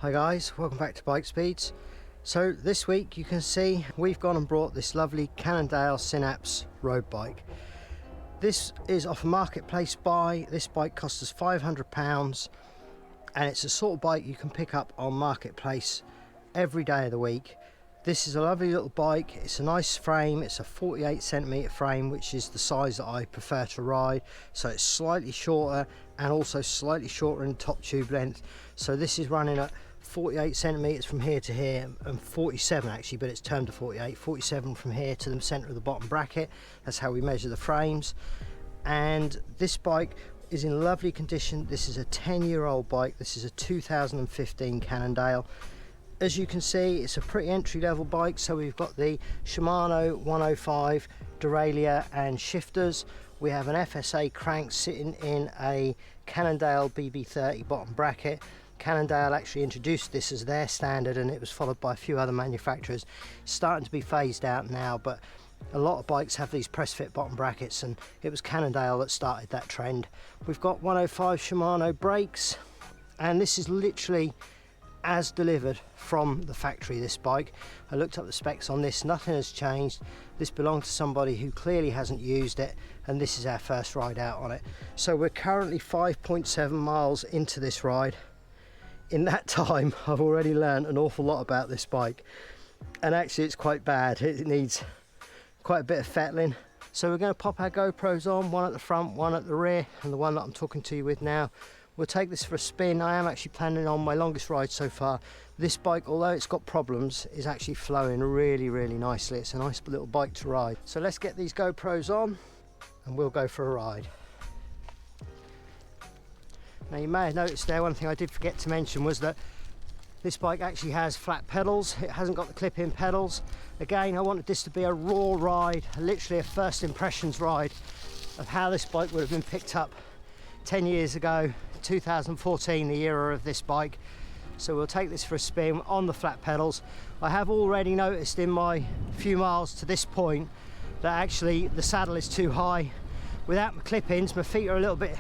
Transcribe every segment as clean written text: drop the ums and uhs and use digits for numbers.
Hi guys, welcome back to Bike Speeds. So this week you can see we've gone and brought this lovely Cannondale Synapse road bike. This is off a marketplace buy. This bike cost us £500 and it's a sort of bike you can pick up on marketplace every day of the week. This is a lovely little bike. It's a nice frame. It's a 48cm frame, which is the size that I prefer to ride. So it's slightly shorter and also slightly shorter in top tube length. So this is running at 48cm from here to here, and 47 actually, but it's termed to 47 from here to the center of the bottom bracket. That's how we measure the frames. And this bike is in lovely condition. This is a 10-year-old bike. This is a 2015 Cannondale. As you can see, it's a pretty entry-level bike. So we've got the Shimano 105 derailleur and shifters. We have an FSA crank sitting in a Cannondale BB30 bottom bracket. Cannondale actually introduced this as their standard, and it was followed by a few other manufacturers. It's starting to be phased out now, but a lot of bikes have these press fit bottom brackets, and it was Cannondale that started that trend. We've got 105 Shimano brakes, and this is literally as delivered from the factory. This bike, I looked up the specs on this, nothing has changed. This belonged to somebody who clearly hasn't used it, and this is our first ride out on it. So we're currently 5.7 miles into this ride. In that time I've already learned an awful lot about this bike, and actually it's quite bad. It needs quite a bit of fettling. So we're going to pop our GoPros on, one at the front, one at the rear, and the one that I'm talking to you with now. We'll take this for a spin. I am actually planning on my longest ride so far. This bike, although it's got problems, is actually flowing really nicely. It's a nice little bike to ride. So let's get these GoPros on and we'll go for a ride. Now you may have noticed there, one thing I did forget to mention was that this bike actually has flat pedals. It hasn't got the clip-in pedals. Again, I wanted this to be a raw ride, literally a first impressions ride of how this bike would have been picked up 10 years ago, 2014, the era of this bike. So we'll take this for a spin on the flat pedals. I have already noticed in my few miles to this point that actually the saddle is too high. Without my clip-ins, my feet are a little bit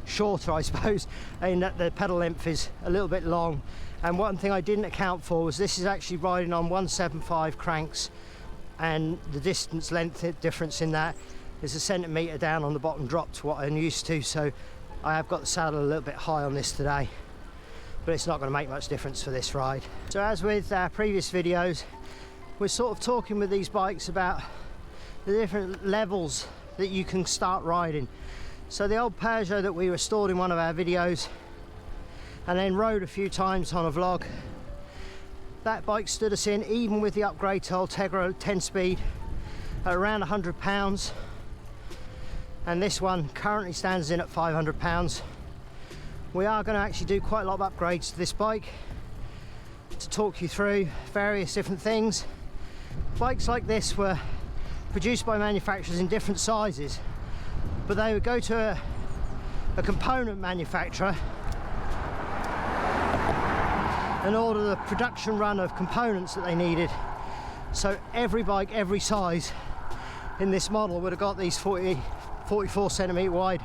shorter, I suppose, in that the pedal length is a little bit long. And one thing I didn't account for was this is actually riding on 175 cranks, and the distance length difference in that is a centimetre down on the bottom drop to what I'm used to. So I have got the saddle a little bit high on this today, but it's not going to make much difference for this ride. So as with our previous videos, we're sort of talking with these bikes about the different levels that you can start riding. So the old Peugeot that we restored in one of our videos and then rode a few times on a vlog, that bike stood us in, even with the upgrade to Ultegra 10-speed, at around £100. And this one currently stands in at £500. We are going to actually do quite a lot of upgrades to this bike to talk you through various different things. Bikes like this were produced by manufacturers in different sizes, but they would go to a component manufacturer and order the production run of components that they needed. So every bike, every size in this model would have got these 44cm wide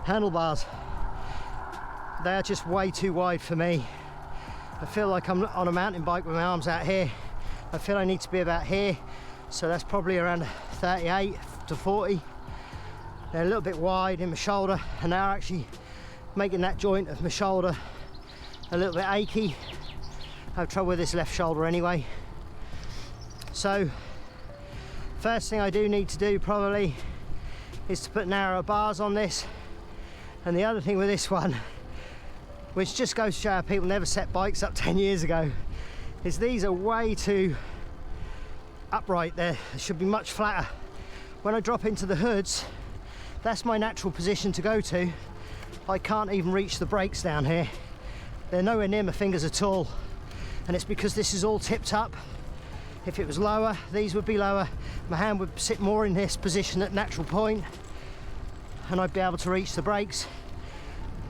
handlebars. They are just way too wide for me. I feel like I'm on a mountain bike with my arms out here. I feel I need to be about here, so that's probably around 38 to 40. They're a little bit wide in my shoulder, and they're actually making that joint of my shoulder a little bit achy. I have trouble with this left shoulder anyway. So first thing I do need to do probably is to put narrow bars on this. And the other thing with this one, which just goes to show how people never set bikes up 10 years ago, is these are way too upright. They should be much flatter. When I drop into the hoods, that's my natural position to go to. I can't even reach the brakes down here. They're nowhere near my fingers at all, and it's because this is all tipped up. If it was lower, these would be lower. My hand would sit more in this position at natural point, and I'd be able to reach the brakes.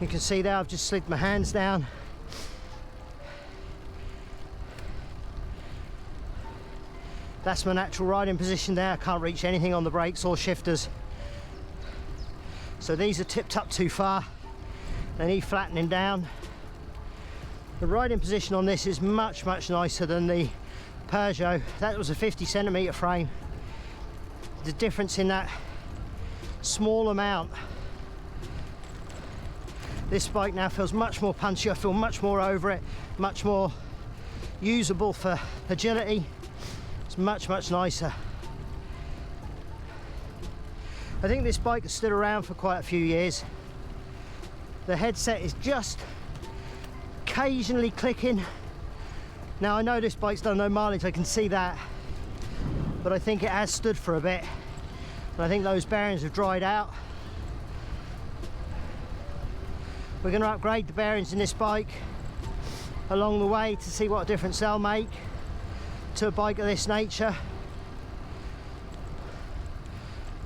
You can see there I've just slid my hands down. That's my natural riding position there. I can't reach anything on the brakes or shifters. So these are tipped up too far. They need flattening down. The riding position on this is much nicer than the Peugeot. That was a 50cm frame. The difference in that small amount. This bike now feels much more punchy. I feel much more over it, much more usable for agility. It's much nicer. I think this bike has stood around for quite a few years. The headset is just occasionally clicking. Now I know this bike's done no mileage, I can see that, but I think it has stood for a bit, and I think those bearings have dried out. We're going to upgrade the bearings in this bike along the way to see what difference they'll make to a bike of this nature.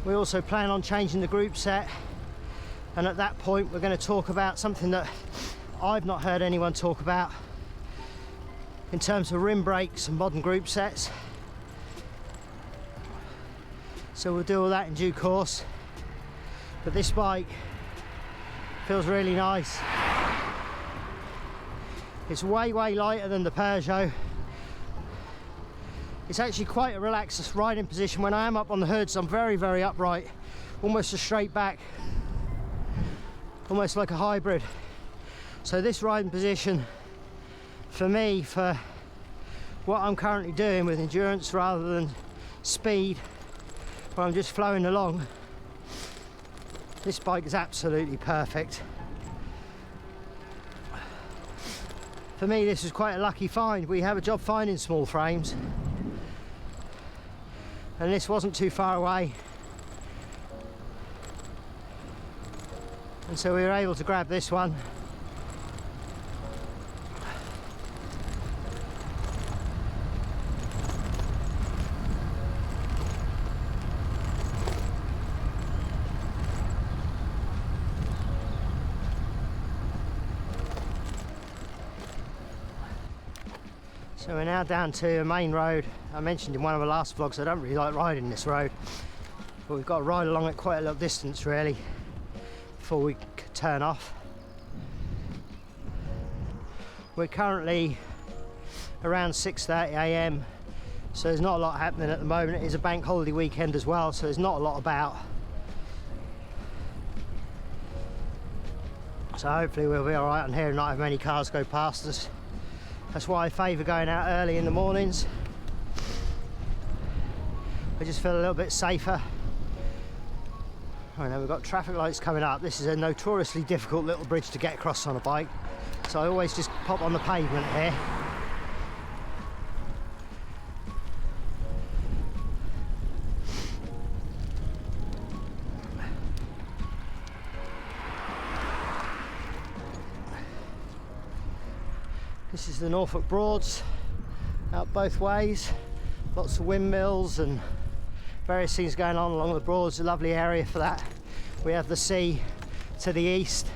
We also plan on changing the group set, and at that point we're going to talk about something that I've not heard anyone talk about in terms of rim brakes and modern group sets. So we'll do all that in due course, but this bike feels really nice. It's way lighter than the Peugeot. It's actually quite a relaxed riding position. When I am up on the hoods, I'm very upright, almost a straight back, almost like a hybrid. So this riding position for me, for what I'm currently doing with endurance rather than speed, where I'm just flowing along, this bike is absolutely perfect. For me, this is quite a lucky find. We have a job finding small frames, and this wasn't too far away, and so we were able to grab this one. So we're now down to a main road. I mentioned in one of the last vlogs I don't really like riding this road, but we've got to ride along it quite a little distance really before we turn off. We're currently around 6:30 AM, so there's not a lot happening at the moment. It is a bank holiday weekend as well, so there's not a lot about. So hopefully we'll be alright on here and not have many cars go past us. That's why I favour going out early in the mornings. I just feel a little bit safer. Right, now we've got traffic lights coming up. This is a notoriously difficult little bridge to get across on a bike, so I always just pop on the pavement here. This is the Norfolk Broads, out both ways. Lots of windmills and various things going on along the Broads. A lovely area for that. We have the sea to the east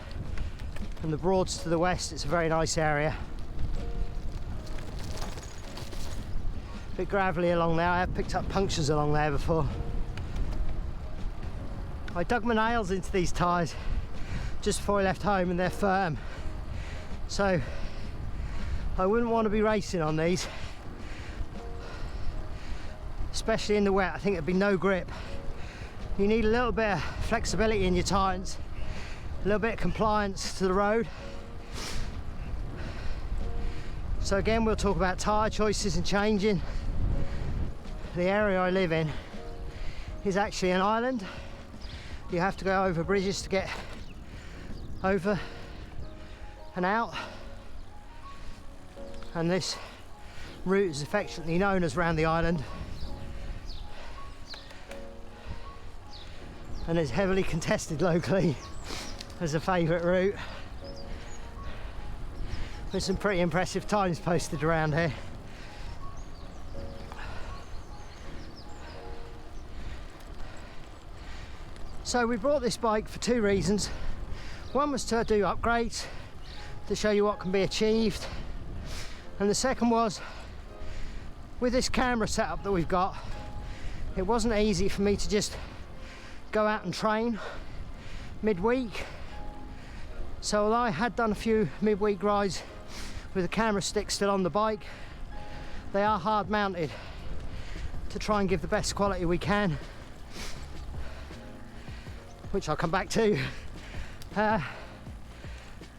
and the Broads to the west. It's a very nice area. A bit gravelly along there. I have picked up punctures along there before. I dug my nails into these tyres just before I left home, and they're firm. So I wouldn't want to be racing on these, especially in the wet. I think it'd be no grip. You need a little bit of flexibility in your tyres, a little bit of compliance to the road. So again, we'll talk about tyre choices and changing. The area I live in is actually an island. You have to go over bridges to get over and out. And this route is affectionately known as round the island, and is heavily contested locally as a favourite route, with some pretty impressive times posted around here. So we brought this bike for two reasons. One was to do upgrades to show you what can be achieved, and the second was, with this camera setup that we've got, it wasn't easy for me to just go out and train midweek. So although I had done a few midweek rides with the camera stick still on the bike. They are hard mounted to try and give the best quality we can, which I'll come back to. But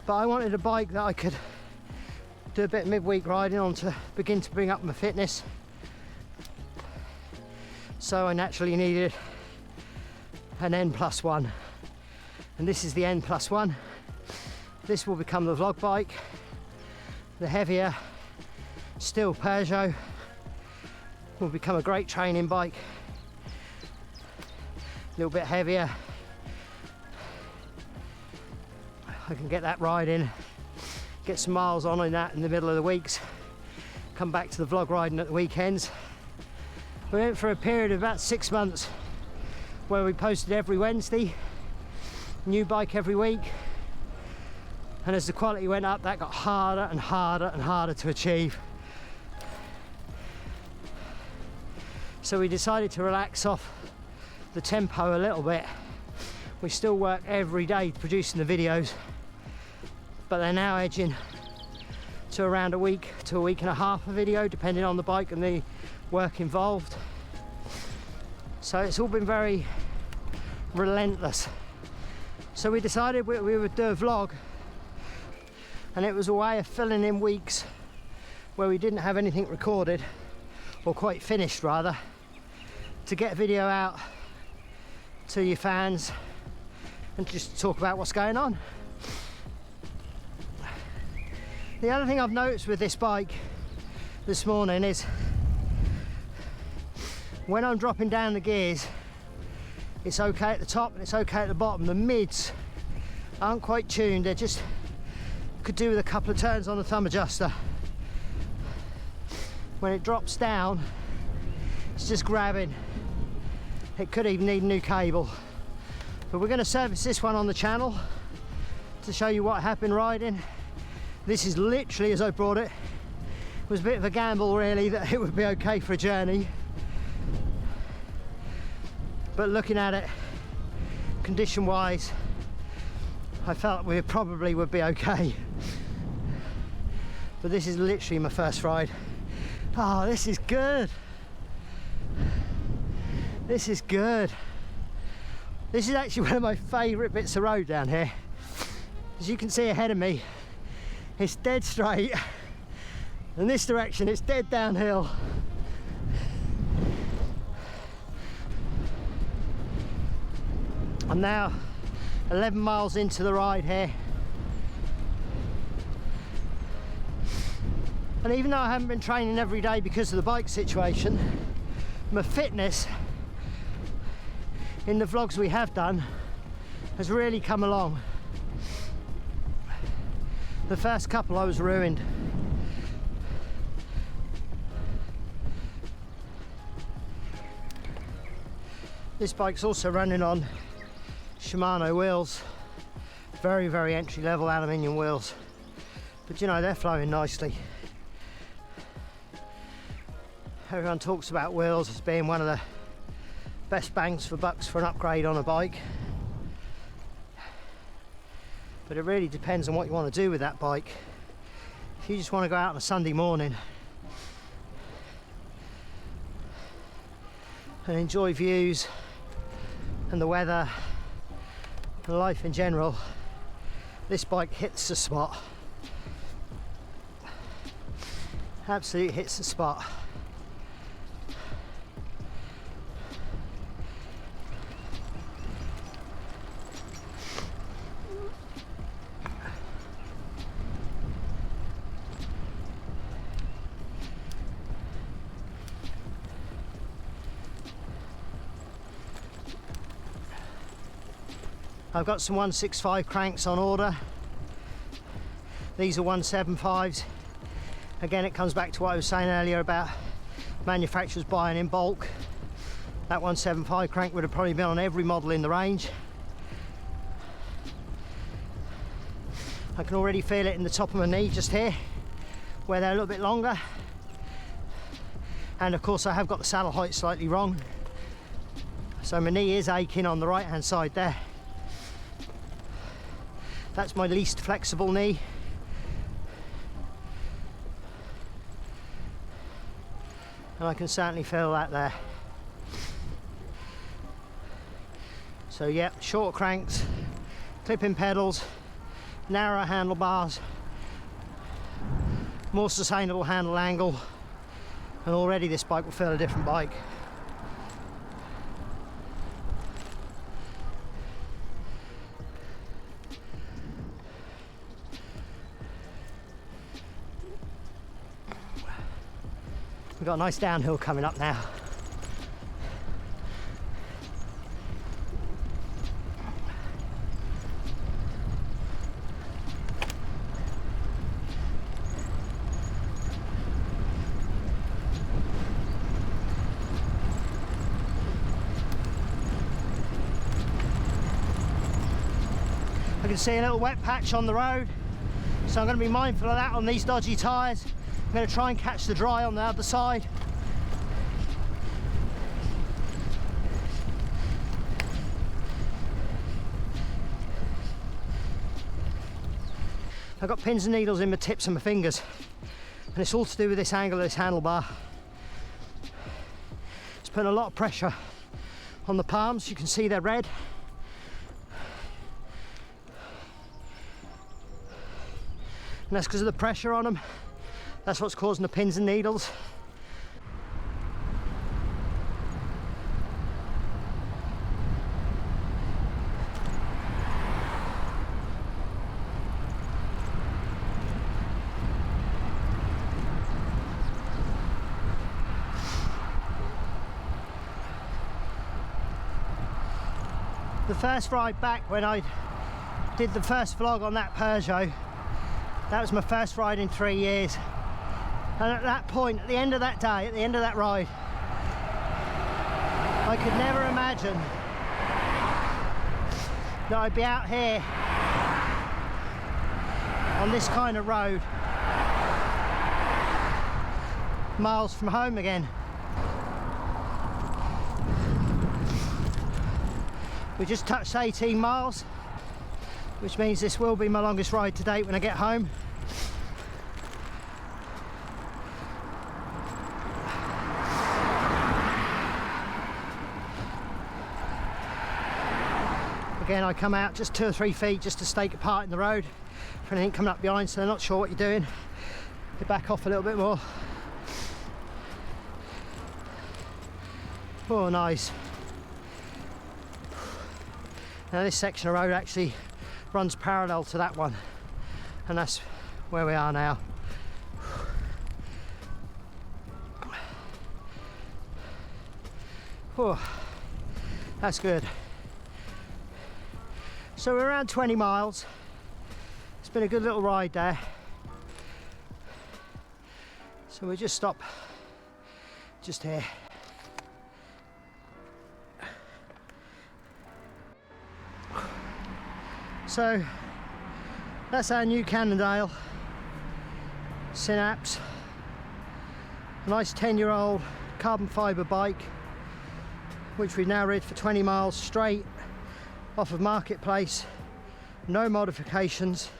I wanted a bike that I could do a bit of midweek riding on to begin to bring up my fitness. So I naturally needed an N+1, and this is the N+1. This will become the vlog bike, the heavier steel Peugeot will become a great training bike, a little bit heavier. I can get that riding, get some miles on in that in the middle of the weeks, come back to the vlog riding at the weekends. We went for a period of about 6 months where we posted every Wednesday, new bike every week, and as the quality went up, that got harder and harder and harder to achieve. So we decided to relax off the tempo a little bit. We still work every day producing the videos, but they're now edging to around a week to a week and a half a video, depending on the bike and the work involved. So it's all been very relentless. So we decided we would do a vlog, and it was a way of filling in weeks where we didn't have anything recorded, or quite finished rather, to get a video out to your fans and just talk about what's going on. The other thing I've noticed with this bike this morning is when I'm dropping down the gears, it's okay at the top and it's okay at the bottom. The mids aren't quite tuned, they're just, could do with a couple of turns on the thumb adjuster. When it drops down, it's just grabbing. It could even need a new cable. But we're going to service this one on the channel to show you what happened riding. This is literally as I brought it. It was a bit of a gamble really that it would be okay for a journey. But looking at it, condition wise, I felt we probably would be okay. But this is literally my first ride. Oh, this is good. This is good. This is actually one of my favourite bits of road down here. As you can see ahead of me, it's dead straight. In this direction, it's dead downhill. I'm now 11 miles into the ride here. And even though I haven't been training every day because of the bike situation, my fitness in the vlogs we have done has really come along. The first couple I was ruined. This bike's also running on Shimano wheels, very, very entry level aluminium wheels, but you know, they're flowing nicely. Everyone talks about wheels as being one of the best bangs for bucks for an upgrade on a bike, but it really depends on what you want to do with that bike. If you just want to go out on a Sunday morning and enjoy views and the weather and life in general, this bike hits the spot. Absolutely hits the spot. I've got some 165 cranks on order. These are 175s. Again, it comes back to what I was saying earlier about manufacturers buying in bulk. That 175 crank would have probably been on every model in the range. I can already feel it in the top of my knee just here, where they're a little bit longer. And of course I have got the saddle height slightly wrong. So my knee is aching on the right hand side there. That's my least flexible knee. and I can certainly feel that there. So yeah, short cranks, clipping pedals, narrow handlebars, more sustainable handle angle, and already this bike will feel a different bike. We've got a nice downhill coming up now. I can see a little wet patch on the road, so I'm going to be mindful of that on these dodgy tyres. I'm going to try and catch the dry on the other side. I've got pins and needles in my tips and my fingers, and it's all to do with this angle of this handlebar. It's putting a lot of pressure on the palms. You can see they're red. And that's because of the pressure on them. That's what's causing the pins and needles. The first ride back when I did the first vlog on that Peugeot, that was my first ride in 3 years. And at that point, at the end of that day, at the end of that ride, I could never imagine that I'd be out here on this kind of road, miles from home again. We just touched 18 miles, which means this will be my longest ride to date when I get home. Again, I come out just 2 or 3 feet just to stake a part in the road for anything coming up behind, so they're not sure what you're doing. You back off a little bit more. Oh, nice. Now this section of road actually runs parallel to that one, and that's where we are now. Oh, that's good. So we're around 20 miles. It's been a good little ride there. So we just stop just here. So that's our new Cannondale Synapse. A nice 10-year-old carbon fibre bike, which we've now rid for 20 miles straight off of Marketplace. No modifications,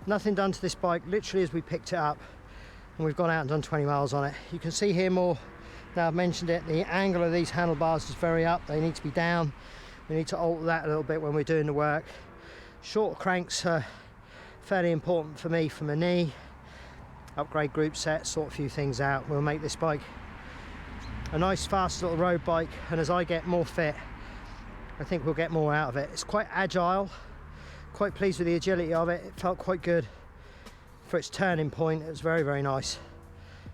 nothing done to this bike, literally as we picked it up, and we've gone out and done 20 miles on it. You can see here more, now I've mentioned it, the angle of these handlebars is very up, they need to be down. We need to alter that a little bit when we're doing the work. Short cranks are fairly important for me for my knee. Upgrade group sets, sort a few things out. We'll make this bike a nice fast little road bike, and as I get more fit, I think we'll get more out of it. It's quite agile, quite pleased with the agility of it. It felt quite good for its turning point. It was very, very nice.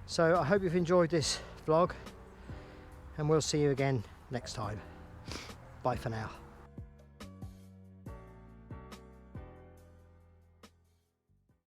So I hope you've enjoyed this vlog, and we'll see you again next time. Bye for now.